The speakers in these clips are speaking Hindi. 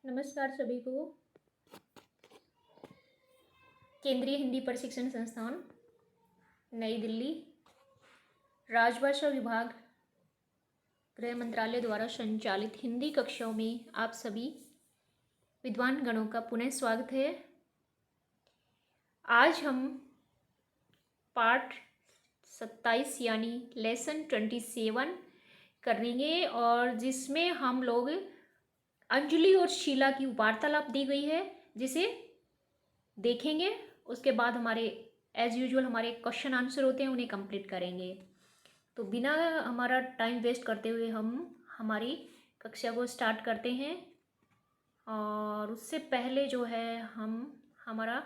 नमस्कार सभी को। केंद्रीय हिंदी प्रशिक्षण संस्थान नई दिल्ली, राजभाषा विभाग, गृह मंत्रालय द्वारा संचालित हिंदी कक्षाओं में आप सभी विद्वान गणों का पुनः स्वागत है। आज हम पाठ 27 यानी लेसन 27 करेंगे और जिसमें हम लोग अंजलि और शीला की वार्तालाप दी गई है जिसे देखेंगे। उसके बाद हमारे एज यूजुअल हमारे क्वेश्चन आंसर होते हैं, उन्हें कंप्लीट करेंगे। तो बिना हमारा टाइम वेस्ट करते हुए हम हमारी कक्षा को स्टार्ट करते हैं। और उससे पहले जो है हम हमारा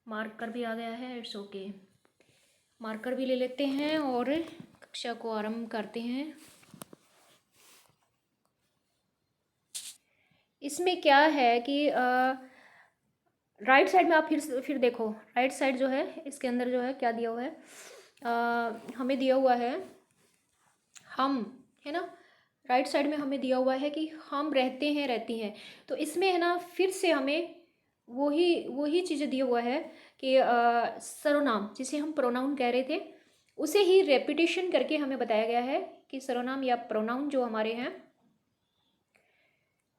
मार्कर भी आ गया है, इट्स ओके, मार्कर भी ले लेते हैं और कक्षा को आरंभ करते हैं। इसमें क्या है कि राइट साइड में आप फिर देखो, राइट साइड जो है इसके अंदर जो है क्या दिया हुआ है, हमें दिया हुआ है हम, है ना। राइट साइड में हमें दिया हुआ है कि हम रहते हैं रहती हैं। तो इसमें है ना फिर से हमें वही चीज़ें दिया हुआ है कि सर्वनाम जिसे हम प्रोनाउन कह रहे थे उसे ही रेपिटेशन करके हमें बताया गया है कि सर्वनाम या प्रोनाउन जो हमारे हैं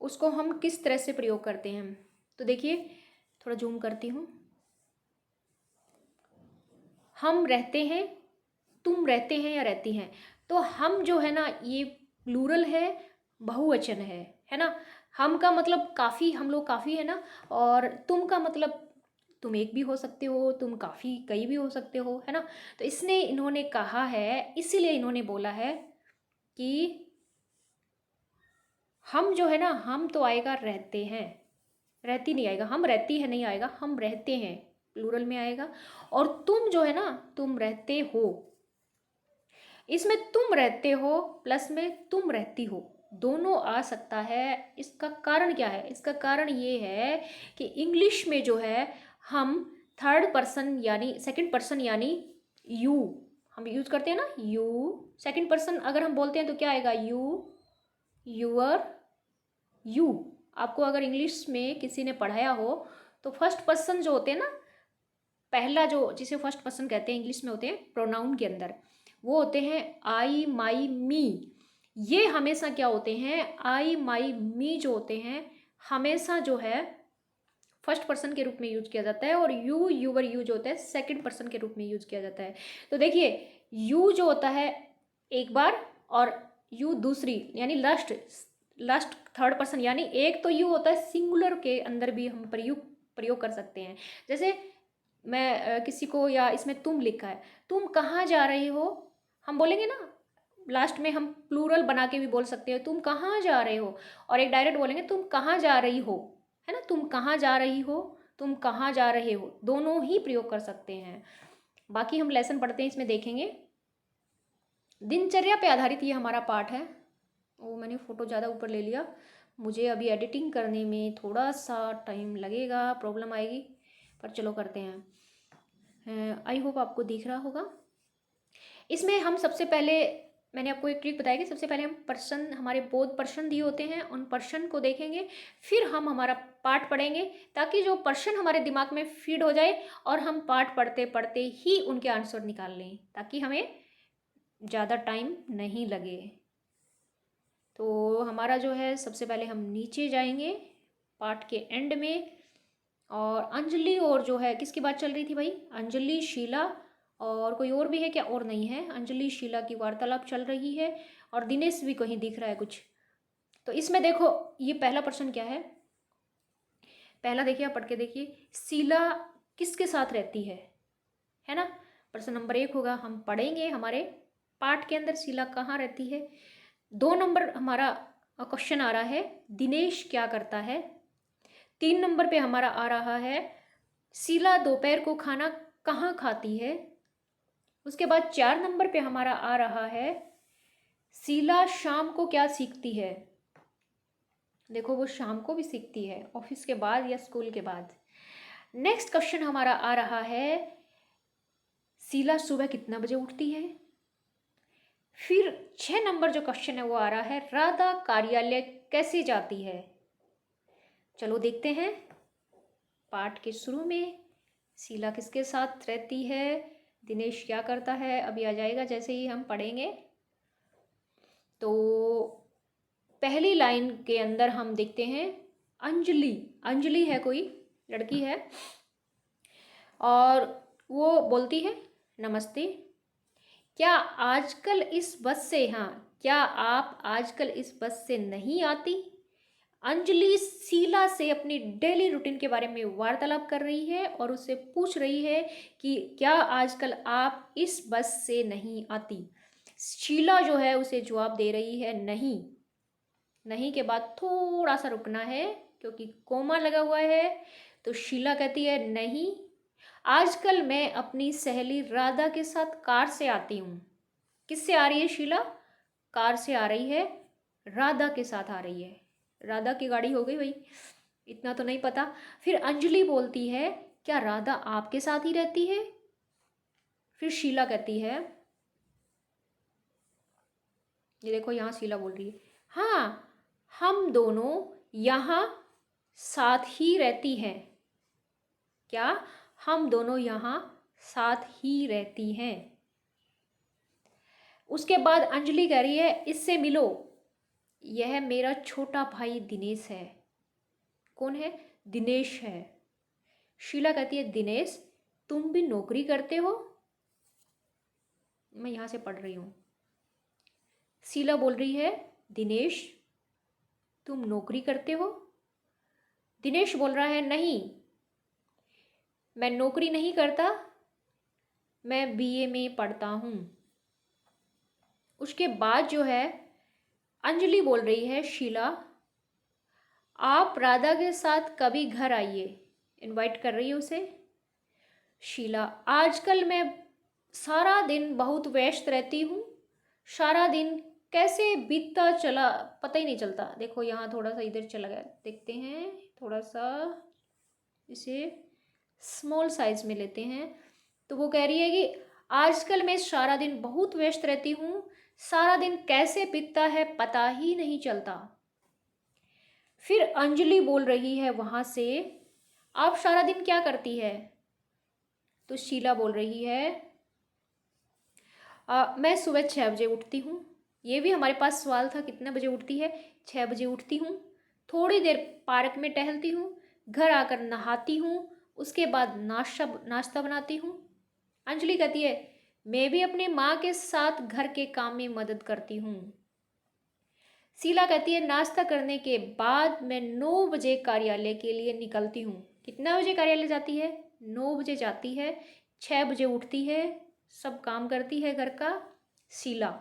उसको हम किस तरह से प्रयोग करते हैं। तो देखिए, थोड़ा जूम करती हूँ। हम रहते हैं, तुम रहते हैं या रहती हैं। तो हम जो है ना ये प्लूरल है, बहुवचन है ना। हम का मतलब काफ़ी, हम लोग काफ़ी है ना। और तुम का मतलब तुम एक भी हो सकते हो, तुम काफ़ी कई भी हो सकते हो, है ना। तो इसने इन्होंने कहा है, इसीलिए इन्होंने बोला है कि हम जो है ना, हम तो आएगा रहते हैं, रहती नहीं आएगा, हम रहती है नहीं आएगा, हम रहते हैं प्लूरल में आएगा। और तुम जो है ना, तुम रहते हो, इसमें तुम रहते हो प्लस में तुम रहती हो, दोनों आ सकता है। इसका कारण क्या है? इसका कारण ये है कि इंग्लिश में जो है हम थर्ड पर्सन यानी सेकंड पर्सन यानी यू हम यूज करते हैं ना। यू सेकंड पर्सन अगर हम बोलते हैं तो क्या आएगा? You, your, you. आपको अगर इंग्लिश में किसी ने पढ़ाया हो तो फर्स्ट पर्सन जो होते हैं ना, पहला जो जिसे फर्स्ट पर्सन कहते हैं इंग्लिश में होते हैं प्रोनाउन के अंदर, वो होते हैं आई, माई, मी। ये हमेशा क्या होते हैं? आई, माई, मी जो होते हैं हमेशा जो है फर्स्ट पर्सन के रूप में यूज किया जाता है। और यू, यूवर, यू जो होता है सेकंड पर्सन के रूप में यूज किया जाता है। तो देखिए, यू जो होता है एक बार और यू दूसरी यानी लास्ट थर्ड पर्सन, यानी एक तो यू होता है सिंगुलर के अंदर भी हम प्रयोग कर सकते हैं। जैसे मैं किसी को, या इसमें तुम लिखा है, तुम कहाँ जा रहे हो, हम बोलेंगे ना। लास्ट में हम प्लूरल बना के भी बोल सकते हो, तुम कहाँ जा रहे हो। और एक डायरेक्ट बोलेंगे तुम कहाँ जा रही हो, है ना। तुम कहाँ जा रही हो, तुम कहाँ जा रहे हो, दोनों ही प्रयोग कर सकते हैं। बाकी हम लेसन पढ़ते हैं, इसमें देखेंगे। दिनचर्या पे आधारित ये हमारा पाठ है। वो मैंने फ़ोटो ज़्यादा ऊपर ले लिया, मुझे अभी एडिटिंग करने में थोड़ा सा टाइम लगेगा, प्रॉब्लम आएगी, पर चलो करते हैं। आई होप आपको दिख रहा होगा। इसमें हम सबसे पहले, मैंने आपको एक ट्रिक बताई कि सबसे पहले हम पर्सन, हमारे बोध पर्सन दिए होते हैं, उन पर्सन को देखेंगे, फिर हम हमारा पाठ पढ़ेंगे, ताकि जो पर्सन हमारे दिमाग में फीड हो जाए और हम पाठ पढ़ते पढ़ते ही उनके आंसर निकाल लें, ताकि हमें ज़्यादा टाइम नहीं लगे। तो हमारा जो है सबसे पहले हम नीचे जाएंगे पाठ के एंड में। और अंजलि और जो है किसकी बात चल रही थी भाई? अंजलि, शीला, और कोई और भी है क्या? और नहीं है, अंजलि शीला की वार्तालाप चल रही है। और दिनेश भी कहीं दिख रहा है कुछ। तो इसमें देखो, ये पहला प्रश्न क्या है? पहला देखिए, आप पढ़ के देखिए, शीला किसके साथ रहती है ना। प्रश्न नंबर 1 होगा, हम पढ़ेंगे हमारे पाठ के अंदर शीला कहाँ रहती है। 2 नंबर हमारा क्वेश्चन आ रहा है, दिनेश क्या करता है। 3 नंबर पे हमारा आ रहा है, शीला दोपहर को खाना कहाँ खाती है। उसके बाद 4 नंबर पे हमारा आ रहा है, शीला शाम को क्या सीखती है। देखो, वो शाम को भी सीखती है, ऑफिस के बाद या स्कूल के बाद। नेक्स्ट क्वेश्चन हमारा आ रहा है, शीला सुबह कितना बजे उठती है। फिर 6 नंबर जो क्वेश्चन है वो आ रहा है, राधा कार्यालय कैसे जाती है। चलो देखते हैं पाठ के शुरू में शीला किसके साथ रहती है, दिनेश क्या करता है, अभी आ जाएगा जैसे ही हम पढ़ेंगे। तो पहली लाइन के अंदर हम देखते हैं अंजलि, अंजलि है कोई लड़की है और वो बोलती है नमस्ते, क्या आजकल इस बस से, हाँ, क्या आप आजकल इस बस से नहीं आती। अंजलि शीला से अपनी डेली रूटीन के बारे में वार्तालाप कर रही है और उससे पूछ रही है कि क्या आजकल आप इस बस से नहीं आती। शीला जो है उसे जवाब दे रही है नहीं। नहीं के बाद थोड़ा सा रुकना है क्योंकि कोमा लगा हुआ है। तो शीला कहती है नहीं, आजकल मैं अपनी सहेली राधा के साथ कार से आती हूँ। किससे आ रही है शीला, कार से आ रही है, राधा के साथ आ रही है। राधा की गाड़ी हो गई भाई, इतना तो नहीं पता। फिर अंजलि बोलती है क्या राधा आपके साथ ही रहती है। फिर शीला कहती है, ये देखो यहाँ शीला बोल रही है हाँ हम दोनों यहाँ साथ ही रहती हैं। क्या, हम दोनों यहाँ साथ ही रहती हैं। उसके बाद अंजलि कह रही है इससे मिलो, यह मेरा छोटा भाई दिनेश है। कौन है, दिनेश है। शीला कहती है दिनेश तुम भी नौकरी करते हो। मैं यहाँ से पढ़ रही हूँ। शीला बोल रही है दिनेश तुम नौकरी करते हो। दिनेश बोल रहा है नहीं, मैं नौकरी नहीं करता, मैं बीए में पढ़ता हूँ। उसके बाद जो है अंजलि बोल रही है शीला आप राधा के साथ कभी घर आइए, इनवाइट कर रही है उसे। शीला आजकल मैं सारा दिन बहुत व्यस्त रहती हूँ, सारा दिन कैसे बीतता चला पता ही नहीं चलता। देखो यहाँ थोड़ा सा इधर चला गया, देखते हैं थोड़ा सा इसे स्मॉल साइज में लेते हैं। तो वो कह रही है कि आजकल मैं सारा दिन बहुत व्यस्त रहती हूँ, सारा दिन कैसे बीतता है पता ही नहीं चलता। फिर अंजलि बोल रही है वहाँ से आप सारा दिन क्या करती है। तो शीला बोल रही है मैं सुबह 6 बजे उठती हूँ। ये भी हमारे पास सवाल था कितने बजे उठती है, 6 बजे उठती हूँ। थोड़ी देर पार्क में टहलती हूँ, घर आकर नहाती हूँ, उसके बाद नाश्ता बनाती हूँ। अंजलि कहती है मैं भी अपने माँ के साथ घर के काम में मदद करती हूँ। शीला कहती है नाश्ता करने के बाद मैं 9 बजे कार्यालय के लिए निकलती हूँ। कितना बजे कार्यालय जाती है, 9 बजे जाती है। 6 बजे उठती है, सब काम करती है घर का शीला।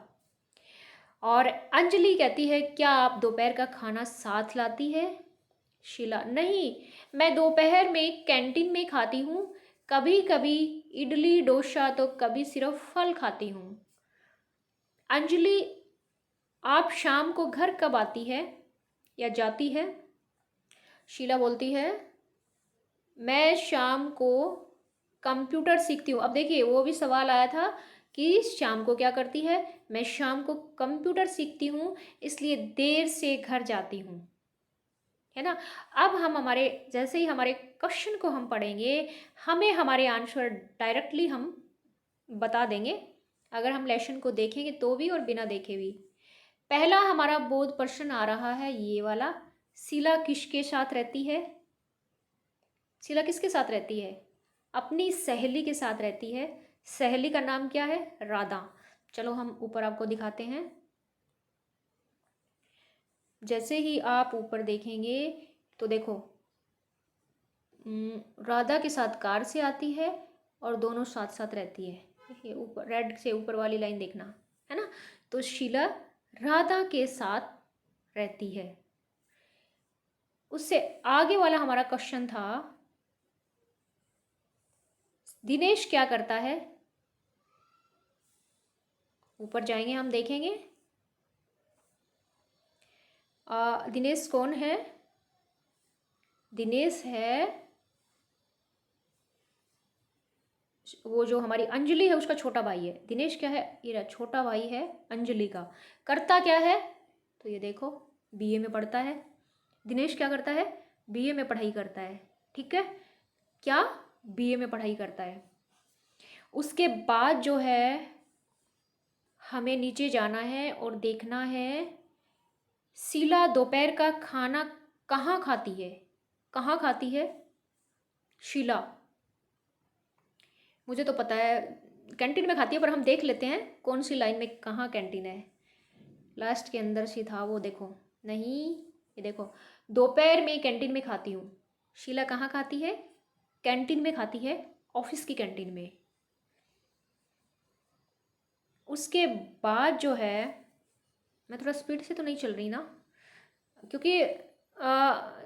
और अंजलि कहती है क्या आप दोपहर का खाना साथ लाती है। शीला नहीं, मैं दोपहर में कैंटीन में खाती हूँ, कभी कभी इडली डोसा तो कभी सिर्फ फल खाती हूँ। अंजलि आप शाम को घर कब आती है या जाती है। शीला बोलती है मैं शाम को कंप्यूटर सीखती हूँ। अब देखिए वो भी सवाल आया था कि शाम को क्या करती है, मैं शाम को कंप्यूटर सीखती हूँ इसलिए देर से घर जाती हूँ, है ना। अब हम हमारे जैसे ही हमारे क्वेश्चन को हम पढ़ेंगे हमें हमारे आंसर डायरेक्टली हम बता देंगे, अगर हम लेसन को देखेंगे तो भी और बिना देखे भी। पहला हमारा बोध प्रश्न आ रहा है ये वाला, शीला किसके साथ रहती है। शीला किसके साथ रहती है, अपनी सहेली के साथ रहती है। सहेली का नाम क्या है, राधा। चलो हम ऊपर आपको दिखाते हैं। जैसे ही आप ऊपर देखेंगे तो देखो राधा के साथ कार से आती है और दोनों साथ साथ रहती है। ये ऊपर रेड से ऊपर वाली लाइन देखना, है ना। तो शीला राधा के साथ रहती है। उससे आगे वाला हमारा क्वेश्चन था दिनेश क्या करता है। ऊपर जाएंगे हम देखेंगे दिनेश कौन है। दिनेश है वो जो हमारी अंजलि है उसका छोटा भाई है। दिनेश क्या है, ये छोटा भाई है अंजलि का। करता क्या है, तो ये देखो बीए में पढ़ता है। दिनेश क्या करता है, बीए में पढ़ाई करता है, ठीक है, क्या, बीए में पढ़ाई करता है। उसके बाद जो है हमें नीचे जाना है और देखना है शीला दोपहर का खाना कहाँ खाती है, कहाँ खाती है शीला। मुझे तो पता है कैंटीन में खाती है, पर हम देख लेते हैं कौन सी लाइन में कहाँ कैंटीन है। लास्ट के अंदर सी था वो, देखो, नहीं, ये देखो, दोपहर में कैंटीन में खाती हूँ। शीला कहाँ खाती है, कैंटीन में खाती है, ऑफिस की कैंटीन में। उसके बाद जो है, मैं थोड़ा स्पीड से तो नहीं चल रही ना, क्योंकि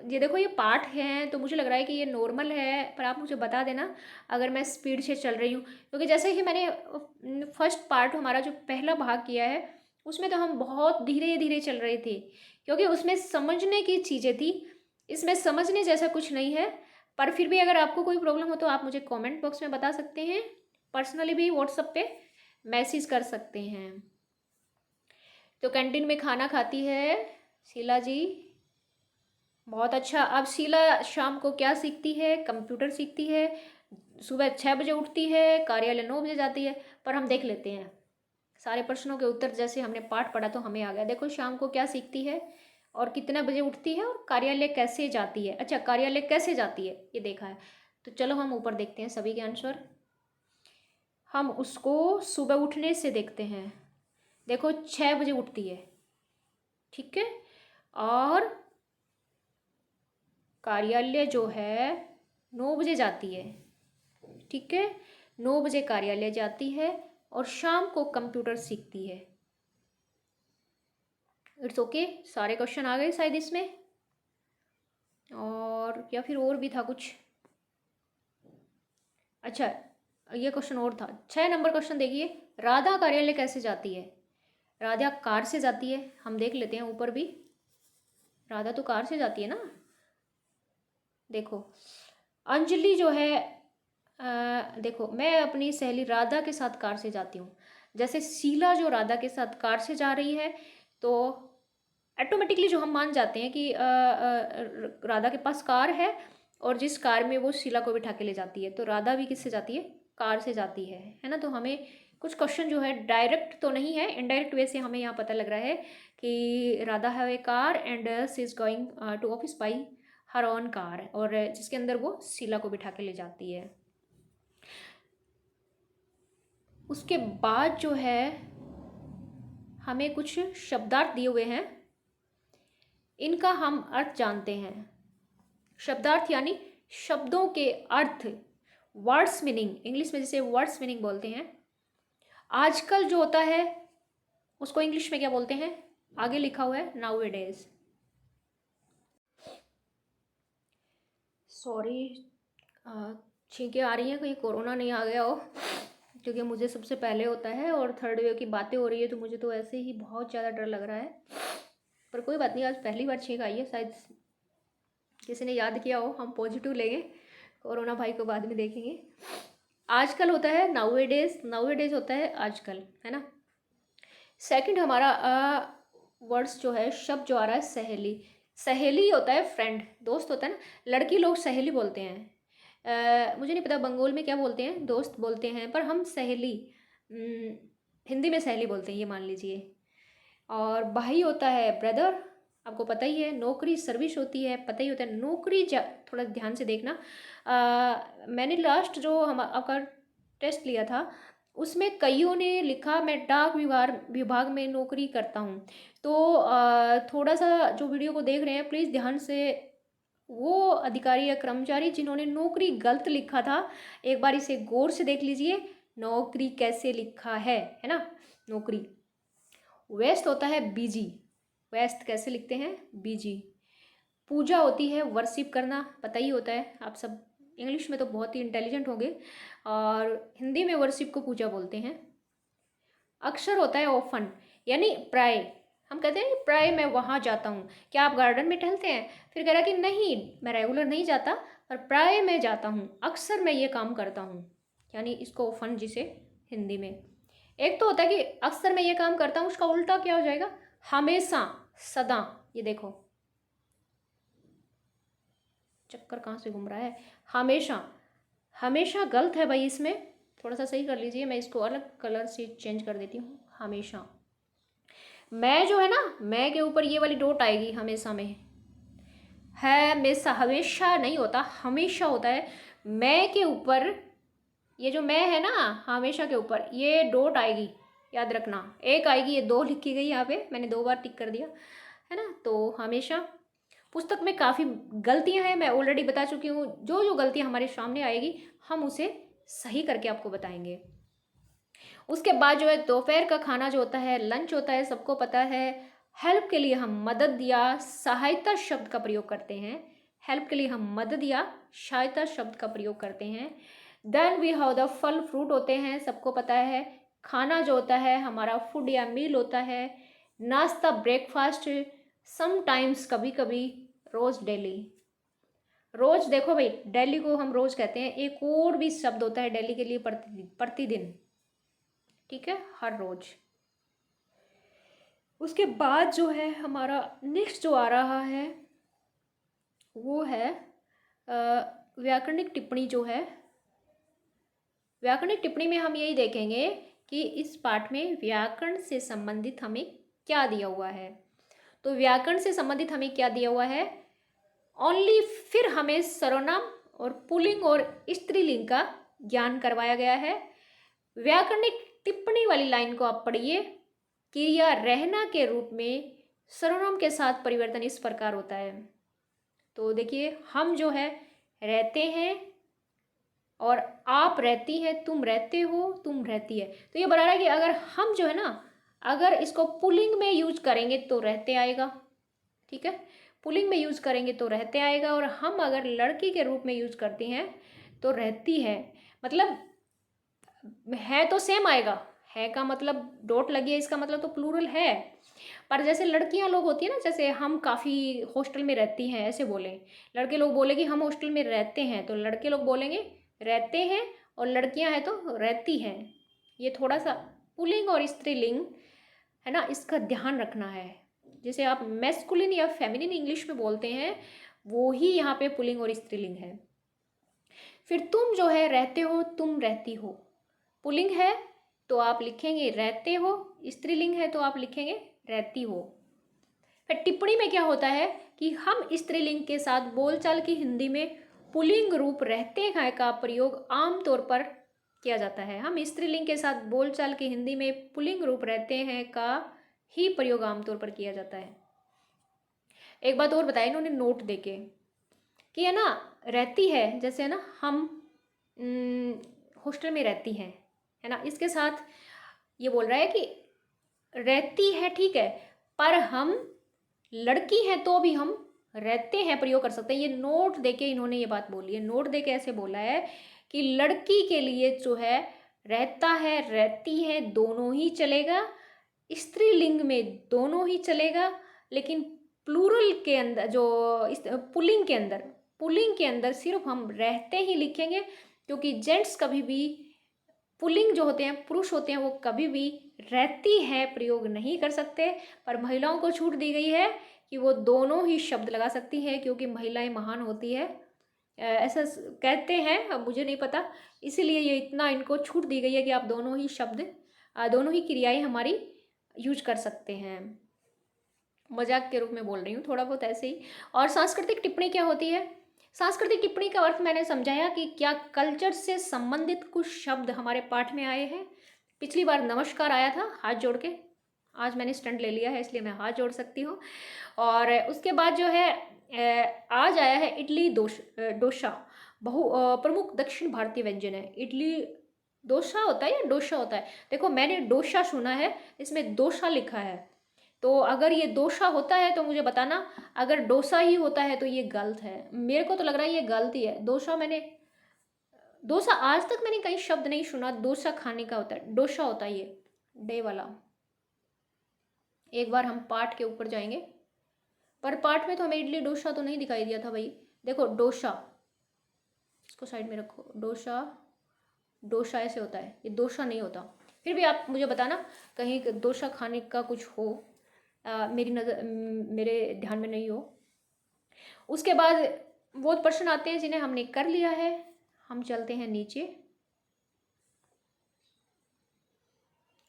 ये देखो ये पार्ट है तो मुझे लग रहा है कि ये नॉर्मल है, पर आप मुझे बता देना अगर मैं स्पीड से चल रही हूँ, क्योंकि जैसे ही मैंने फर्स्ट पार्ट हमारा जो पहला भाग किया है उसमें तो हम बहुत धीरे धीरे चल रहे थे, क्योंकि उसमें समझने की चीज़ें थी। इसमें समझने जैसा कुछ नहीं है, पर फिर भी अगर आपको कोई प्रॉब्लम हो तो आप मुझे कमेंट बॉक्स में बता सकते हैं, पर्सनली भी व्हाट्सएप पे मैसेज कर सकते हैं। तो कैंटीन में खाना खाती है शीला जी, बहुत अच्छा। अब शीला शाम को क्या सीखती है, कंप्यूटर सीखती है। सुबह 6 बजे उठती है, कार्यालय 9 बजे जाती है। पर हम देख लेते हैं सारे प्रश्नों के उत्तर, जैसे हमने पाठ पढ़ा तो हमें आ गया। देखो शाम को क्या सीखती है और कितने बजे उठती है और कार्यालय कैसे जाती है। अच्छा, कार्यालय कैसे जाती है ये देखा है, तो चलो हम ऊपर देखते हैं सभी के आंसर। हम उसको सुबह उठने से देखते हैं। देखो 6 बजे उठती है, ठीक है, और कार्यालय जो है 9 बजे जाती है, ठीक है, 9 बजे कार्यालय जाती है और शाम को कंप्यूटर सीखती है। इट्स ओके, सारे क्वेश्चन आ गए शायद इसमें, और या फिर और भी था कुछ। अच्छा, ये क्वेश्चन और था। 6 नंबर क्वेश्चन देखिए, राधा कार्यालय कैसे जाती है। राधा कार से जाती है, हम देख लेते हैं ऊपर भी, राधा तो कार से जाती है ना। देखो अंजलि जो है देखो, मैं अपनी सहेली राधा के साथ कार से जाती हूँ। जैसे शीला जो राधा के साथ कार से जा रही है, तो ऑटोमेटिकली जो हम मान जाते हैं कि राधा के पास कार है, और जिस कार में वो शीला को बिठा के ले जाती है, तो राधा भी किससे जाती है, कार से जाती है ना। तो हमें कुछ क्वेश्चन जो है डायरेक्ट तो नहीं है, इनडायरेक्ट वे से हमें यहाँ पता लग रहा है कि Radha have a car and she is going to office by her own car, और जिसके अंदर वो शीला को बिठा के ले जाती है। उसके बाद जो है हमें कुछ शब्दार्थ दिए हुए हैं, इनका हम अर्थ जानते हैं। शब्दार्थ यानी शब्दों के अर्थ, वर्ड्स मीनिंग, इंग्लिश में जिसे वर्ड्स मीनिंग बोलते हैं। आजकल जो होता है उसको इंग्लिश में क्या बोलते हैं, आगे लिखा हुआ है नाउअडेज। सॉरी, छींकें आ रही हैं, कहीं कोरोना नहीं आ गया हो, क्योंकि मुझे सबसे पहले होता है और थर्ड वेव की बातें हो रही है, तो मुझे तो ऐसे ही बहुत ज़्यादा डर लग रहा है। पर कोई बात नहीं, आज पहली बार छींक आई है, शायद किसी ने याद किया हो, हम पॉजिटिव लेंगे, कोरोना भाई को बाद में देखेंगे। आजकल होता है नाउअडेज, नाउअडेज होता है आजकल, है ना। सेकंड हमारा वर्ड्स जो है, शब्द जो आ रहा है सहेली। सहेली होता है फ्रेंड, दोस्त होता है ना, लड़की लोग सहेली बोलते हैं। मुझे नहीं पता बंगाल में क्या बोलते हैं, दोस्त बोलते हैं, पर हम सहेली हिंदी में सहेली बोलते हैं, ये मान लीजिए। और भाई होता है ब्रदर, आपको पता ही है। नौकरी सर्विस होती है, पता ही होता है। नौकरी थोड़ा ध्यान से देखना, मैंने लास्ट जो हम आपका टेस्ट लिया था उसमें कईयों ने लिखा मैं डाक विभाग में नौकरी करता हूँ। तो थोड़ा सा जो वीडियो को देख रहे हैं प्लीज़ ध्यान से, वो अधिकारी या कर्मचारी जिन्होंने नौकरी गलत लिखा था, एक बार इसे गौर से देख लीजिए, नौकरी कैसे लिखा है ना। नौकरी। वेस्ट होता है बिजी, वेस्ट कैसे लिखते हैं, बिजी। पूजा होती है वर्शिप करना, पता ही होता है, आप सब इंग्लिश में तो बहुत ही इंटेलिजेंट होंगे, और हिंदी में वर्शिप को पूजा बोलते हैं। अक्षर होता है ऑफन, यानी प्राय, हम कहते हैं प्राय मैं वहाँ जाता हूँ। क्या आप गार्डन में टहलते हैं, फिर कह रहा कि नहीं मैं रेगुलर नहीं जाता, पर प्राय मैं जाता हूँ, अक्सर मैं ये काम करता हूँ, यानी इसको ऑफन जिसे हिंदी में। एक तो होता है कि अक्सर मैं ये काम करता हूँ, उसका उल्टा क्या हो जाएगा, हमेशा, सदा। ये देखो चक्कर कहाँ से घूम रहा है। हमेशा, हमेशा गलत है भाई, इसमें थोड़ा सा सही कर लीजिए। मैं इसको अलग कलर से चेंज कर देती हूँ। हमेशा, मैं जो है ना, मैं के ऊपर ये वाली डॉट आएगी हमेशा में। है हमेशा, हमेशा नहीं होता, हमेशा होता है। मैं के ऊपर ये जो मैं है ना, हमेशा के ऊपर ये डॉट आएगी, याद रखना। एक आएगी, ये दो लिखी गई यहाँ पे, मैंने 2 बार टिक कर दिया है ना। तो हमेशा पुस्तक में काफ़ी गलतियाँ हैं, मैं ऑलरेडी बता चुकी हूँ। जो जो गलतियाँ हमारे सामने आएगी हम उसे सही करके आपको बताएंगे। उसके बाद जो है दोपहर का खाना जो होता है, लंच होता है, सबको पता है। हेल्प के लिए हम मदद या सहायता शब्द का प्रयोग करते हैं। हेल्प के लिए हम मदद या सहायता शब्द का प्रयोग करते हैं। देन वी हैव द फल फ्रूट होते हैं, सबको पता है। खाना जो होता है हमारा फूड या मील होता है। नाश्ता ब्रेकफास्ट, समटाइम्स कभी कभी, रोज़ डेली। रोज़ देखो भाई, डेली को हम रोज़ कहते हैं। एक और भी शब्द होता है डेली के लिए, प्रतिदिन, ठीक है, हर रोज़। उसके बाद जो है हमारा नेक्स्ट जो आ रहा है वो है व्याकरणिक टिप्पणी जो है। व्याकरणिक टिप्पणी में हम यही देखेंगे कि इस पाठ में व्याकरण से संबंधित हमें क्या दिया हुआ है। तो व्याकरण से संबंधित हमें क्या दिया हुआ है, ओनली। फिर हमें सर्वनाम और पुल्लिंग और स्त्रीलिंग का ज्ञान करवाया गया है। व्याकरणिक टिप्पणी वाली लाइन को आप पढ़िए। क्रिया रहना के रूप में सर्वनाम के साथ परिवर्तन इस प्रकार होता है। तो देखिए, हम जो है रहते हैं, और आप रहती हैं, तुम रहते हो, तुम रहती है। तो ये बता रहा है कि अगर हम जो है ना, अगर इसको पुल्लिंग में यूज करेंगे तो रहते आएगा, ठीक है। पुल्लिंग में यूज करेंगे तो रहते आएगा, और हम अगर लड़की के रूप में यूज करते हैं तो रहती है। मतलब है तो सेम आएगा, है का मतलब डॉट लगी है, इसका मतलब तो प्लूरल है। पर जैसे लड़कियां लोग होती है ना, जैसे हम काफ़ी हॉस्टल में रहती हैं ऐसे बोले, लड़के लोग बोले कि हम हॉस्टल में रहते हैं, तो लड़के लोग बोलेंगे रहते हैं, और लड़कियां हैं तो रहती हैं। ये थोड़ा सा पुल्लिंग और स्त्रीलिंग है ना, इसका ध्यान रखना है। जैसे आप मैस्कुलिन या फेमिनिन इंग्लिश में बोलते हैं, वो ही यहाँ पे पुल्लिंग और स्त्रीलिंग है। फिर तुम जो है रहते हो, तुम रहती हो। पुल्लिंग है तो आप लिखेंगे रहते हो, स्त्रीलिंग है तो आप लिखेंगे रहती हो। फिर टिप्पणी में क्या होता है कि हम स्त्रीलिंग के साथ बोलचाल की हिंदी में पुल्लिंग रूप रहते हैं का प्रयोग आमतौर पर किया जाता है। हम स्त्रीलिंग के साथ बोलचाल की हिंदी में पुल्लिंग रूप रहते हैं का ही प्रयोग आमतौर पर किया जाता है। एक बात और बताया इन्होंने नोट देके कि है ना, रहती है, जैसे है ना, हम हॉस्टल में रहती हैं, है ना, इसके साथ ये बोल रहा है कि रहती है, ठीक है, पर हम लड़की हैं तो भी हम रहते हैं प्रयोग कर सकते हैं। ये नोट देके इन्होंने ये बात बोली है। नोट देके ऐसे बोला है कि लड़की के लिए जो है रहता है, रहती है, दोनों ही चलेगा। स्त्रीलिंग में दोनों ही चलेगा, लेकिन प्लूरल के अंदर, जो पुल्लिंग के अंदर, पुल्लिंग के अंदर सिर्फ हम रहते ही लिखेंगे, क्योंकि जेंट्स कभी भी, पुल्लिंग जो होते हैं, पुरुष होते हैं, वो कभी भी रहती है प्रयोग नहीं कर सकते। पर महिलाओं को छूट दी गई है कि वो दोनों ही शब्द लगा सकती हैं, क्योंकि महिलाएं महान होती है, ऐसा कहते हैं, अब मुझे नहीं पता, इसीलिए ये इतना इनको छूट दी गई है कि आप दोनों ही शब्द, दोनों ही क्रियाएं हमारी यूज कर सकते हैं। मजाक के रूप में बोल रही हूँ, थोड़ा बहुत ऐसे ही। और सांस्कृतिक टिप्पणी क्या होती है? सांस्कृतिक टिप्पणी का अर्थ मैंने समझाया कि क्या कल्चर से संबंधित कुछ शब्द हमारे पाठ में आए हैं। पिछली बार नमस्कार आया था हाथ जोड़ के, आज मैंने स्टैंड ले लिया है इसलिए मैं हाथ जोड़ सकती हूँ। और उसके बाद जो है आज आया है इडली डोसा, प्रमुख दक्षिण भारतीय व्यंजन है। इडली डोसा होता है या डोसा होता है? देखो, मैंने डोसा सुना है, इसमें डोसा लिखा है, तो अगर ये डोसा होता है तो मुझे बताना, अगर डोसा ही होता है तो ये गलत है। मेरे को तो लग रहा है ये गलती है। डोसा आज तक मैंने कहीं शब्द नहीं सुना डोसा खाने का होता है। डोसा होता है ये डे वाला। एक बार हम पाठ के ऊपर जाएंगे, पर पाठ में तो हमें इडली डोसा तो नहीं दिखाई दिया था भाई। देखो डोसा, इसको साइड में रखो। डोसा, डोसा ऐसे होता है, ये डोसा नहीं होता। फिर भी आप मुझे बताना कहीं डोसा खाने का कुछ हो, मेरी नज़र, मेरे ध्यान में नहीं हो। उसके बाद वो प्रश्न आते हैं जिन्हें हमने कर लिया है। हम चलते हैं नीचे।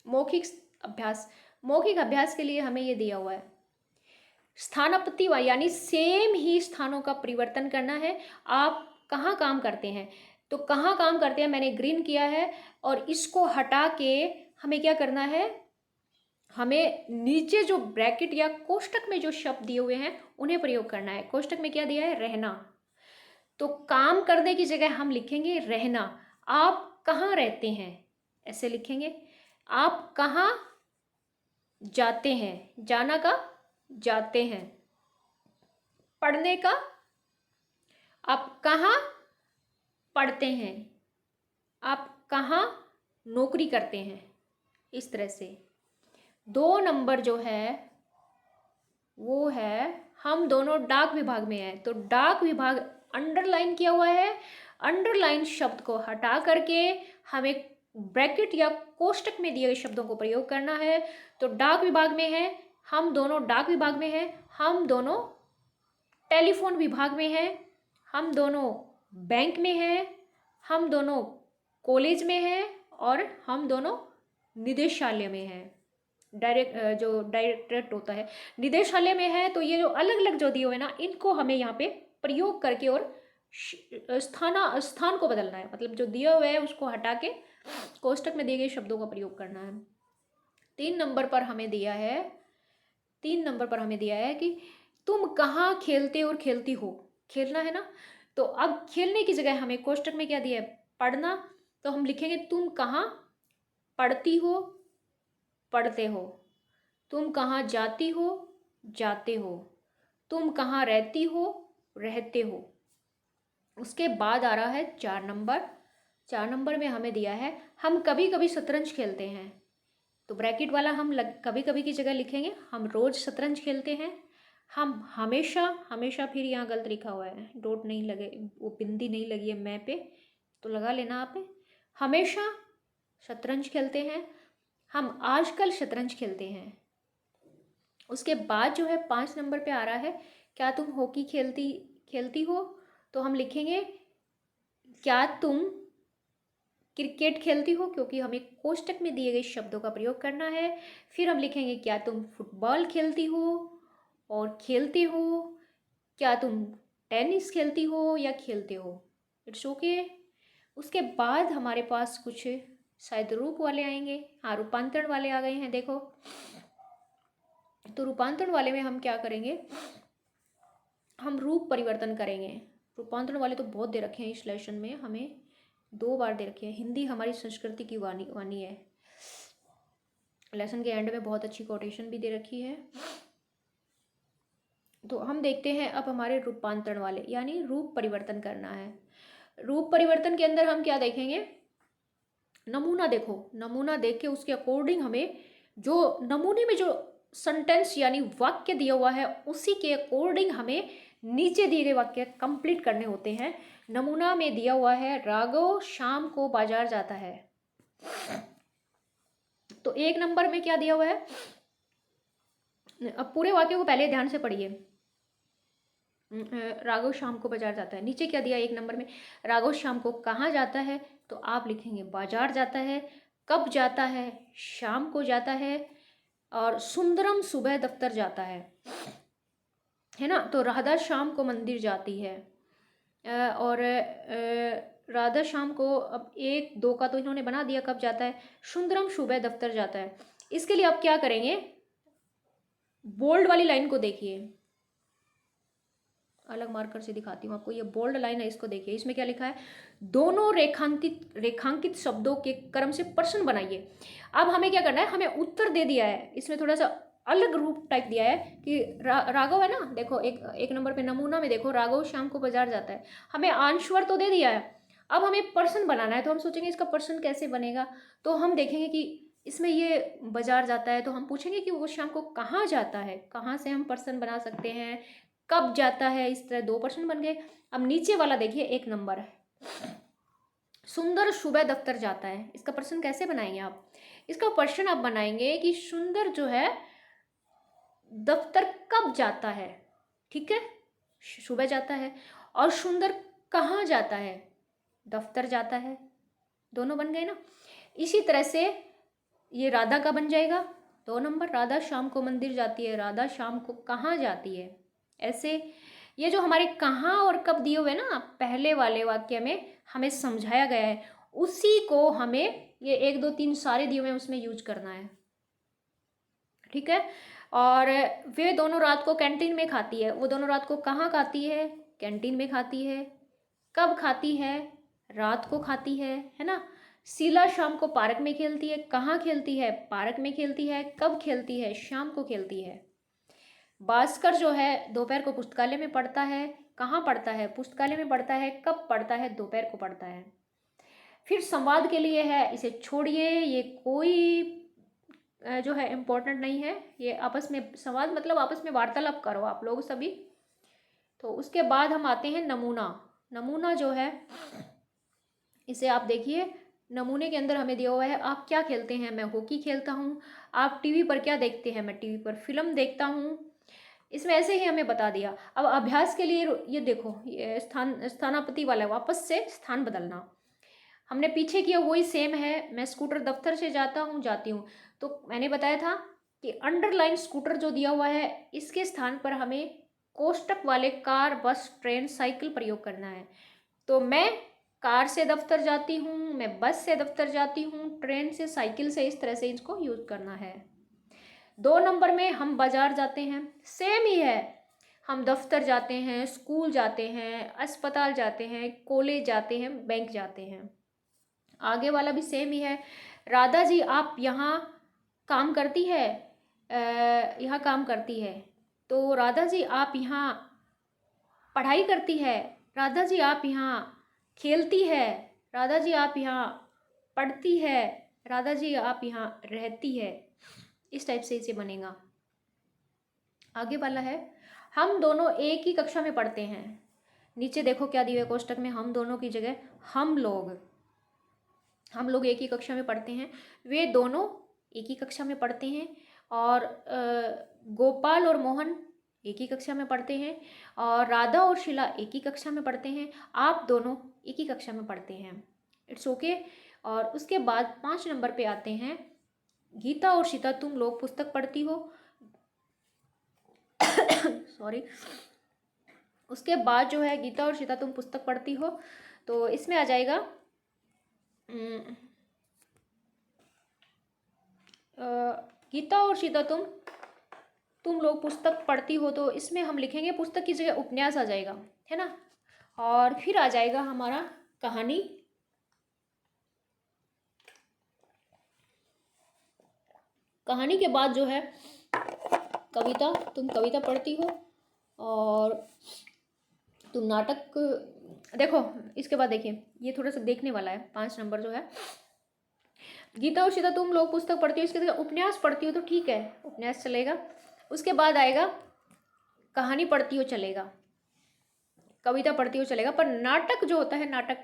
मौखिक अभ्यास। मौखिक अभ्यास के लिए हमें ये दिया हुआ है, स्थानापत्ति यानी सेम ही स्थानों का परिवर्तन करना है। आप कहाँ काम करते हैं, तो कहाँ काम करते हैं मैंने ग्रीन किया है, और इसको हटा के हमें क्या करना है, हमें नीचे जो ब्रैकेट या कोष्टक में जो शब्द दिए हुए हैं उन्हें प्रयोग करना है। कोष्टक में क्या दिया है, रहना, तो काम करने की जगह हम लिखेंगे रहना। आप कहाँ रहते हैं, ऐसे लिखेंगे। आप कहाँ जाते हैं, जाना का जाते हैं। पढ़ने का, आप कहाँ पढ़ते हैं, आप कहाँ नौकरी करते हैं। इस तरह से 2 नंबर जो है वो है, हम दोनों डाक विभाग में हैं, तो डाक विभाग अंडरलाइन किया हुआ है। अंडरलाइन शब्द को हटा करके हमें ब्रैकेट या कोष्टक में दिए गए शब्दों को प्रयोग करना है। तो डाक विभाग में है, हम दोनों डाक विभाग में हैं, हम दोनों टेलीफोन विभाग में हैं, हम दोनों बैंक में हैं, हम दोनों कॉलेज में हैं, और हम दोनों निदेशालय में हैं। जो डायरेक्टरेट होता है निदेशालय में है। तो ये जो अलग अलग जो दिए हुए ना, इनको हमें यहाँ पे प्रयोग करके और स्थान को बदलना है, मतलब जो दिया हुआ है उसको हटा के कोष्टक में दिए गए शब्दों का प्रयोग करना है। 3 नंबर पर हमें दिया है, 3 नंबर पर हमें दिया है कि तुम कहाँ खेलते और खेलती हो। खेलना है ना, तो अब खेलने की जगह हमें कोष्टक में क्या दिया है, पढ़ना, तो हम लिखेंगे तुम कहाँ पढ़ती हो, पढ़ते हो। तुम कहाँ जाती हो, जाते हो। तुम कहाँ रहती हो, रहते हो। उसके बाद आ रहा है 4 नंबर। 4 नंबर में हमें दिया है, हम कभी कभी शतरंज खेलते हैं, तो ब्रैकेट वाला हम कभी कभी की जगह लिखेंगे हम रोज शतरंज खेलते हैं। हम हमेशा, हमेशा फिर यहाँ गलत लिखा हुआ है, डॉट नहीं लगे, वो बिंदी नहीं लगी है मैं पे, तो लगा लेना आप। हमेशा शतरंज खेलते हैं, हम आजकल शतरंज खेलते हैं। उसके बाद जो है 5 नंबर पे आ रहा है, क्या तुम हॉकी खेलती खेलती हो, तो हम लिखेंगे क्या तुम क्रिकेट खेलती हो, क्योंकि हमें कोष्टक में दिए गए शब्दों का प्रयोग करना है। फिर हम लिखेंगे क्या तुम फुटबॉल खेलती हो और खेलते हो, क्या तुम टेनिस खेलती हो या खेलते हो। It's okay. उसके बाद हमारे पास कुछ शायद रूप वाले आएंगे, हाँ रूपांतरण वाले आ गए हैं देखो। तो रूपांतरण वाले में हम क्या करेंगे, हम रूप परिवर्तन करेंगे। रूपांतरण वाले तो बहुत दे रखे हैं इस लेसन में, हमें 2 बार दे रखे हैं। हिंदी हमारी संस्कृति की वाणी है, लेसन के एंड में बहुत अच्छी कोटेशन भी दे रखी है। तो हम देखते हैं अब हमारे रूपांतरण वाले, यानी रूप परिवर्तन करना है। रूप परिवर्तन के अंदर हम क्या देखेंगे, नमूना देखो, नमूना देख के उसके अकॉर्डिंग हमें जो नमूने में जो सेंटेंस यानी वाक्य दिया हुआ है उसी के अकॉर्डिंग हमें नीचे दिए गए वाक्य कंप्लीट करने होते हैं। नमूना में दिया हुआ है राघव शाम को बाजार जाता है, तो 1 नंबर में क्या दिया हुआ है, अब पूरे वाक्य को पहले ध्यान से पढ़िए। राघव शाम को बाजार जाता है, नीचे क्या दिया 1 नंबर में, राघव शाम को कहाँ जाता है, तो आप लिखेंगे बाजार जाता है। कब जाता है, शाम को जाता है। और सुंदरम सुबह दफ्तर जाता है ना, तो राधा शाम को मंदिर जाती है। और राधा शाम को, अब 1 2 का तो इन्होंने बना दिया, कब जाता है, सुंदरम सुबह दफ्तर जाता है। इसके लिए आप क्या करेंगे, बोल्ड वाली लाइन को देखिए, अलग मार्कर से दिखाती हूँ आपको, ये बोल्ड लाइन है, इसको देखिए। इसमें क्या लिखा है, दोनों रेखांकित शब्दों के क्रम से प्रश्न बनाइए। अब हमें क्या करना है, हमें उत्तर दे दिया है, इसमें थोड़ा सा अलग रूप टाइप दिया है कि राघव है ना, देखो 1 नंबर पे नमूना में देखो राघव शाम को बाजार जाता है, हमें आंसर तो दे दिया है। अब हमें प्रश्न बनाना है, तो हम सोचेंगे इसका प्रश्न कैसे बनेगा, तो हम देखेंगे कि इसमें ये बाजार जाता है, तो हम पूछेंगे कि वो शाम को कहाँ जाता है, कहाँ से हम प्रश्न बना सकते हैं, कब जाता है, इस तरह 2 प्रश्न बन गए। अब नीचे वाला देखिए 1 नंबर है, सुंदर सुबह दफ्तर जाता है, इसका प्रश्न कैसे बनाएंगे आप, इसका प्रश्न आप बनाएंगे कि सुंदर जो है दफ्तर कब जाता है, ठीक है, सुबह जाता है। और सुंदर कहाँ जाता है? दफ्तर जाता है। दोनों बन गए ना। इसी तरह से ये राधा का बन जाएगा 2 नंबर, राधा शाम को मंदिर जाती है, राधा शाम को कहाँ जाती है। ऐसे ये जो हमारे कहाँ और कब दिए हुए ना पहले वाले वाक्य में हमें समझाया गया है, उसी को हमें ये 1 2 3 सारे दिए हुए हैं उसमें यूज करना है। ठीक है। और वे दोनों रात को कैंटीन में खाती है। वो दोनों रात को कहाँ खाती है? कैंटीन में खाती है। कब खाती है? रात को खाती है ना। शीला शाम को पार्क में खेलती है। कहाँ खेलती है? पार्क में खेलती है। कब खेलती है? शाम को खेलती है। भास्कर जो है दोपहर को पुस्तकालय में पढ़ता है। कहाँ पढ़ता है? पुस्तकालय में पढ़ता है। कब पढ़ता है? दोपहर को पढ़ता है। फिर संवाद के लिए है, इसे छोड़िए, ये कोई जो है इम्पोर्टेंट नहीं है। ये आपस में संवाद मतलब आपस में वार्तालाप करो आप लोग सभी। तो उसके बाद हम आते हैं नमूना। नमूना जो है इसे आप देखिए, नमूने के अंदर हमें दिया हुआ है आप क्या खेलते हैं? मैं हॉकी खेलता हूँ। आप टीवी पर क्या देखते हैं? मैं टीवी पर फिल्म देखता हूँ। इसमें ऐसे ही हमें बता दिया। अब अभ्यास के लिए ये देखो, ये स्थानापति वाला वापस से स्थान बदलना हमने पीछे किया वही सेम है। मैं स्कूटर दफ्तर से जाता हूँ, जाती हूँ। तो मैंने बताया था कि अंडरलाइन स्कूटर जो दिया हुआ है इसके स्थान पर हमें कोष्टक वाले कार, बस, ट्रेन, साइकिल प्रयोग करना है। तो मैं कार से दफ्तर जाती हूँ, मैं बस से दफ्तर जाती हूँ, ट्रेन से, साइकिल से, इस तरह से इसको यूज करना है। 2 नंबर में हम बाजार जाते हैं, सेम ही है। हम दफ्तर जाते हैं, स्कूल जाते हैं, अस्पताल जाते हैं, कॉलेज जाते हैं, बैंक जाते हैं। आगे वाला भी सेम ही है। राधा जी आप यहाँ काम करती है, यहाँ काम करती है। तो राधा जी आप यहाँ पढ़ाई करती है। राधा जी आप यहाँ खेलती है। राधा जी आप यहाँ पढ़ती है। राधा जी आप यहाँ रहती है। इस टाइप से इसे बनेगा। आगे वाला है, हम दोनों एक ही कक्षा में पढ़ते हैं। नीचे देखो क्या दिया है कोष्टक में, हम दोनों की जगह हम लोग एक ही कक्षा में पढ़ते हैं। वे दोनों एक ही कक्षा में पढ़ते हैं। और गोपाल और मोहन एक ही कक्षा में पढ़ते हैं। और राधा और शीला एक ही कक्षा में पढ़ते हैं। आप दोनों एक ही कक्षा में पढ़ते हैं। It's okay. और उसके बाद 5 नंबर पे आते हैं, गीता और सीता तुम लोग पुस्तक पढ़ती हो। सॉरी। उसके बाद जो है गीता और सीता तुम पुस्तक पढ़ती हो, तो इसमें आ जाएगा गीता और सीता तुम लोग पुस्तक पढ़ती हो। तो इसमें हम लिखेंगे पुस्तक की जगह उपन्यास आ जाएगा, है ना। और फिर आ जाएगा हमारा कहानी। कहानी के बाद जो है कविता, तुम कविता पढ़ती हो। और तुम नाटक, देखो इसके बाद देखिए ये थोड़ा सा देखने वाला है। 5 नंबर जो है, गीता और सीता तुम लोग पुस्तक पढ़ती हो, इसके जगह उपन्यास पढ़ती हो तो ठीक है, उपन्यास चलेगा। उसके बाद आएगा कहानी पढ़ती हो चलेगा, कविता पढ़ती हो चलेगा। पर नाटक जो होता है, नाटक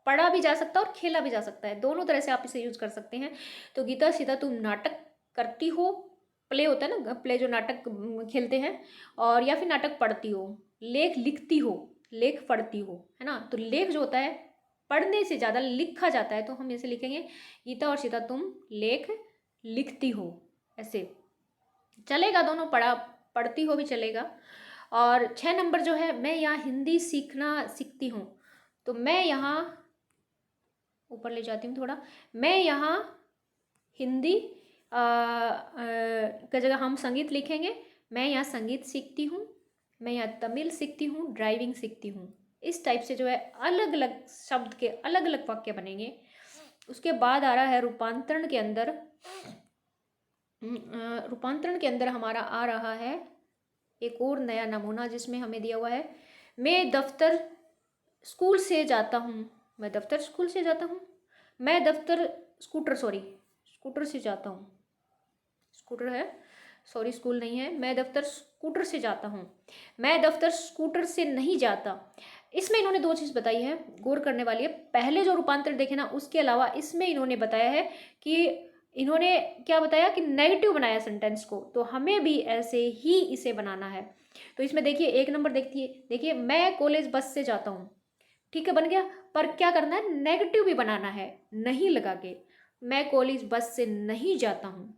पढ़ा भी जा सकता है और खेला भी जा सकता है, दोनों तरह से आप इसे यूज कर सकते हैं। तो गीता सीता तुम नाटक करती हो, प्ले होता है ना, प्ले जो नाटक खेलते हैं, और या फिर नाटक पढ़ती हो। लेख लिखती हो, लेख पढ़ती हो, है ना। तो लेख जो होता है पढ़ने से ज़्यादा लिखा जाता है, तो हम ऐसे लिखेंगे गीता और सीता तुम लेख लिखती हो। ऐसे चलेगा, दोनों पढ़ती हो भी चलेगा। और 6 नंबर जो है, मैं यहाँ हिंदी सीखती हूँ। तो मैं यहाँ ऊपर ले जाती हूँ थोड़ा, मैं यहाँ हिंदी का जगह हम संगीत लिखेंगे। मैं यहाँ संगीत सीखती हूँ, मैं यहाँ तमिल सीखती हूँ, ड्राइविंग सीखती हूँ। इस टाइप से जो है अलग अलग शब्द के अलग अलग वाक्य बनेंगे। उसके बाद आ रहा है रूपांतरण के अंदर। रूपांतरण के अंदर हमारा आ रहा है एक और नया नमूना, जिसमें हमें दिया हुआ है, मैं दफ्तर स्कूल से जाता हूँ। मैं दफ्तर स्कूल से जाता हूँ। मैं दफ्तर स्कूटर से जाता हूँ। स्कूटर है, सॉरी स्कूल नहीं है। मैं दफ्तर स्कूटर से जाता हूँ। मैं दफ्तर स्कूटर से नहीं जाता। इसमें इन्होंने 2 चीज़ बताई है, गौर करने वाली है। पहले जो रूपांतर देखे ना, उसके अलावा इसमें इन्होंने बताया है कि इन्होंने क्या बताया कि नेगेटिव बनाया सेंटेंस को, तो हमें भी ऐसे ही इसे बनाना है। तो इसमें देखिए एक नंबर देखिए मैं कॉलेज बस से जाता हूँ, ठीक है बन गया। पर क्या करना है, नेगेटिव भी बनाना है, नहीं लगा के, मैं कॉलेज बस से नहीं जाता हूँ।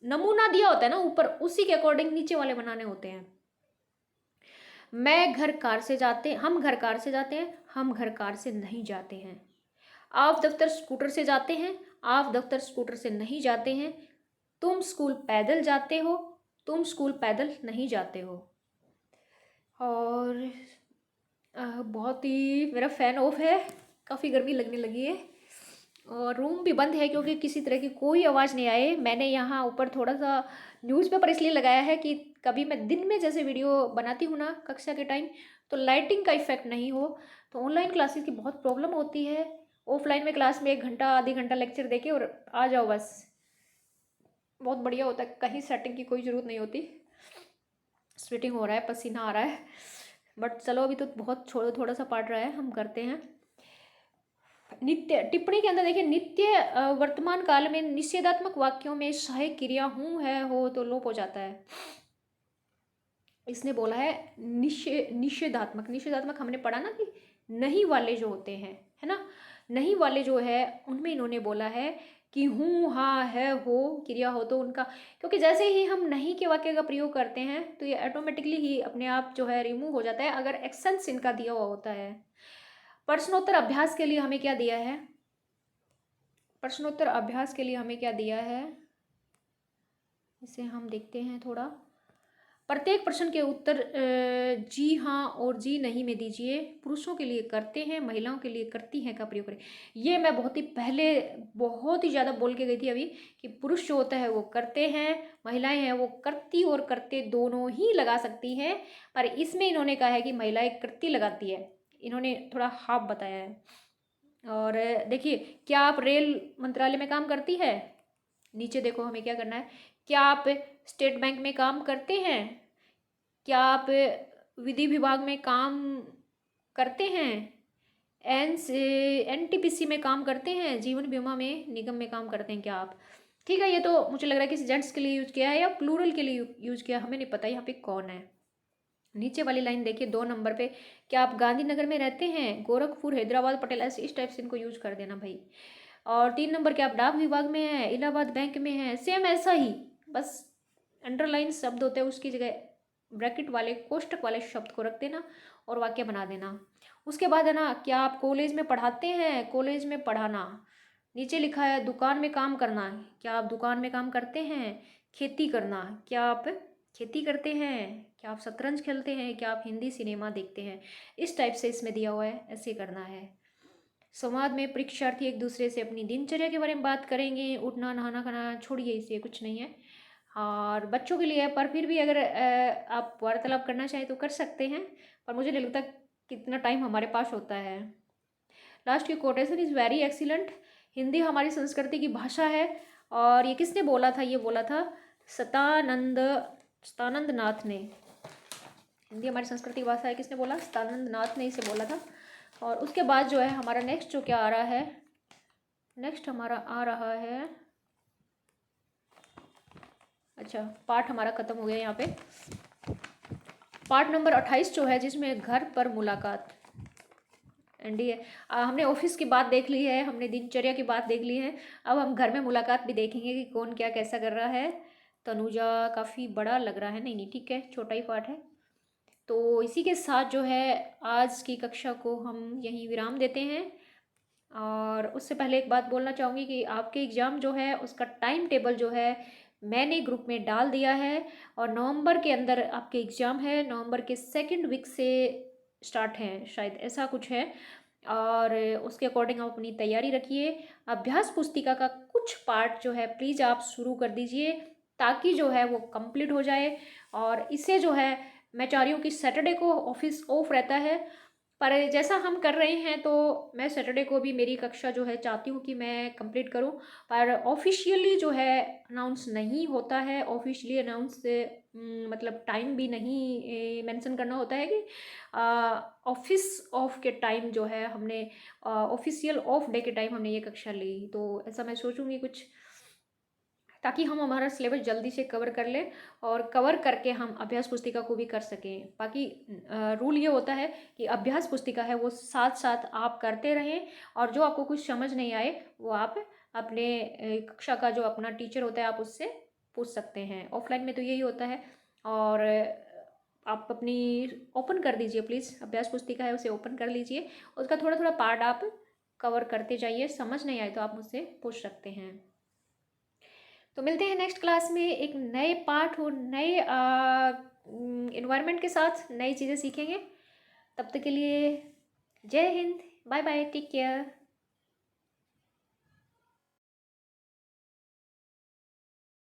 नमूना दिया होता है ना ऊपर, उसी के अकॉर्डिंग नीचे वाले बनाने होते हैं। मैं घर कार से जाते हम घर कार से जाते हैं, हम घर कार से नहीं जाते हैं। आप दफ्तर स्कूटर से जाते हैं, आप दफ्तर स्कूटर से नहीं जाते हैं। तुम स्कूल पैदल जाते हो, तुम स्कूल पैदल नहीं जाते हो। और बहुत ही मेरा फ़ैन ऑफ है, काफ़ी गर्मी लगने लगी है और रूम भी बंद है क्योंकि किसी तरह की कोई आवाज़ नहीं आए। मैंने यहाँ ऊपर थोड़ा सा न्यूज़पेपर इसलिए लगाया है कि कभी मैं दिन में जैसे वीडियो बनाती हूँ ना कक्षा के टाइम, तो लाइटिंग का इफेक्ट नहीं हो। तो ऑनलाइन क्लासेस की बहुत प्रॉब्लम होती है। ऑफलाइन में क्लास में 1 घंटा आधी घंटा लेक्चर देके और आ जाओ बस, बहुत बढ़िया होता है, कहीं सेटिंग की कोई ज़रूरत नहीं होती। स्वेटिंग हो रहा है, पसीना आ रहा है, बट चलो अभी तो बहुत थोड़ा सा पार्ट रहा है, हम करते हैं। नित्य टिप्पणी के अंदर देखिए, नित्य वर्तमान काल में निषेधात्मक वाक्यों में सहायक क्रिया हूँ है हो तो लोप हो जाता है। इसने बोला है निषेधात्मक। निषेधात्मक हमने पढ़ा ना कि नहीं वाले जो होते हैं, है ना, नहीं वाले जो है उनमें इन्होंने बोला है कि हूँ हाँ है हो क्रिया हो तो उनका, क्योंकि जैसे ही हम नहीं के वाक्य का प्रयोग करते हैं तो ये ऑटोमेटिकली ही अपने आप जो है रिमूव हो जाता है अगर एक्सेंस इनका दिया हुआ होता है। प्रश्नोत्तर अभ्यास के लिए हमें क्या दिया है, प्रश्नोत्तर अभ्यास के लिए हमें क्या दिया है, इसे हम देखते हैं थोड़ा। प्रत्येक प्रश्न के उत्तर जी हाँ और जी नहीं में दीजिए। पुरुषों के लिए करते हैं, महिलाओं के लिए करती हैं का प्रयोग करें। ये मैं बहुत ही पहले बहुत ही ज़्यादा बोल के गई थी अभी कि पुरुष जो होता है वो करते हैं, महिलाएं हैं वो करती और करते दोनों ही लगा सकती हैं। पर इसमें इन्होंने कहा है कि महिलाएं करती लगाती है, इन्होंने थोड़ा हाफ बताया है। और देखिए, क्या आप रेल मंत्रालय में काम करती है, नीचे देखो हमें क्या करना है। क्या आप स्टेट बैंक में काम करते हैं, क्या आप विधि विभाग में काम करते हैं, एनटीपीसी में काम करते हैं, जीवन बीमा में निगम में काम करते हैं क्या आप। ठीक है, ये तो मुझे लग रहा है किसी जेंट्स के लिए यूज किया है या प्लूरल के लिए यूज किया, हमें नहीं पता यहाँ पे कौन है। नीचे वाली लाइन देखिए 2 नंबर पे, क्या आप गांधीनगर में रहते हैं, गोरखपुर, हैदराबाद, पटेल, ऐसे इस टाइप से इनको यूज कर देना भाई। और 3 नंबर, क्या आप डाक विभाग में हैं, इलाहाबाद बैंक में हैं, सेम ऐसा ही, बस अंडरलाइन शब्द होते हैं उसकी जगह ब्रैकेट वाले कोष्टक वाले शब्द को रख देना और वाक्य बना देना। उसके बाद है ना, क्या आप कॉलेज में पढ़ाते हैं, कॉलेज में पढ़ाना। नीचे लिखा है दुकान में काम करना, क्या आप दुकान में काम करते हैं। खेती करना, क्या आप खेती करते हैं। क्या आप शतरंज खेलते हैं, क्या आप हिंदी सिनेमा देखते हैं। इस टाइप से इसमें दिया हुआ है, ऐसे करना है। संवाद में परीक्षार्थी एक दूसरे से अपनी दिनचर्या के बारे में बात करेंगे, उठना नहाना खाना छोड़िए, इसे कुछ नहीं है और बच्चों के लिए है। पर फिर भी अगर आप वार्तालाप करना चाहें तो कर सकते हैं, पर मुझे नहीं लगता कितना टाइम हमारे पास होता है। लास्ट की quotation is very excellent. Hindi हमारी संस्कृति की भाषा है और ये किसने बोला था, ये बोला था सतानंद नाथ ने। हिंदी हमारी संस्कृति की भाषा है, किसने बोला, सतानंद नाथ ने इसे बोला था। और उसके बाद जो है हमारा नेक्स्ट जो क्या आ रहा है, नेक्स्ट हमारा आ रहा है, अच्छा पार्ट हमारा खत्म हो गया यहाँ पे। पार्ट नंबर 28 जो है जिसमें घर पर मुलाकात एनडीए, हमने ऑफिस की बात देख ली है, हमने दिनचर्या की बात देख ली है, अब हम घर में मुलाकात भी देखेंगे कि कौन क्या कैसा कर रहा है। तनुजा काफ़ी बड़ा लग रहा है, नहीं नहीं ठीक है, छोटा ही पार्ट है। तो इसी के साथ जो है आज की कक्षा को हम यहीं विराम देते हैं। और उससे पहले एक बात बोलना चाहूँगी कि आपके एग्ज़ाम जो है उसका टाइम टेबल जो है मैंने ग्रुप में डाल दिया है और नवंबर के अंदर आपके एग्ज़ाम है, नवंबर के 2nd वीक से स्टार्ट हैं शायद, ऐसा कुछ है। और उसके अकॉर्डिंग आप अपनी तैयारी रखिए। अभ्यास पुस्तिका का कुछ पार्ट जो है प्लीज़ आप शुरू कर दीजिए ताकि जो है वो कंप्लीट हो जाए। और इसे जो है मैं चाह रही हूँ कि सैटरडे को ऑफिस ऑफ रहता है, पर जैसा हम कर रहे हैं तो मैं सैटरडे को भी मेरी कक्षा जो है चाहती हूँ कि मैं कंप्लीट करूँ, पर ऑफिशियली जो है अनाउंस नहीं होता है। ऑफिशियली अनाउंस मतलब टाइम भी नहीं मेंशन करना होता है कि ऑफिस ऑफ के टाइम जो है हमने ऑफिशियल ऑफ डे के टाइम हमने ये कक्षा ली, तो ऐसा मैं सोचूंगी कुछ। ताकि हम हमारा सिलेबस जल्दी से कवर कर लें और कवर करके हम अभ्यास पुस्तिका को भी कर सकें। बाकी रूल ये होता है कि अभ्यास पुस्तिका है वो साथ साथ आप करते रहें, और जो आपको कुछ समझ नहीं आए वो आप अपने कक्षा का जो अपना टीचर होता है आप उससे पूछ सकते हैं। ऑफलाइन में तो यही होता है। और आप अपनी ओपन कर दीजिए प्लीज़, अभ्यास पुस्तिका है उसे ओपन कर लीजिए, उसका थोड़ा थोड़ा पार्ट आप कवर करते जाइए। समझ नहीं आए तो आप मुझसे पूछ सकते हैं। तो मिलते हैं नेक्स्ट क्लास में एक नए पार्ट और नए इन्वायरमेंट के साथ, नई चीज़ें सीखेंगे। तब तक के लिए जय हिंद, बाय बाय, टेक केयर।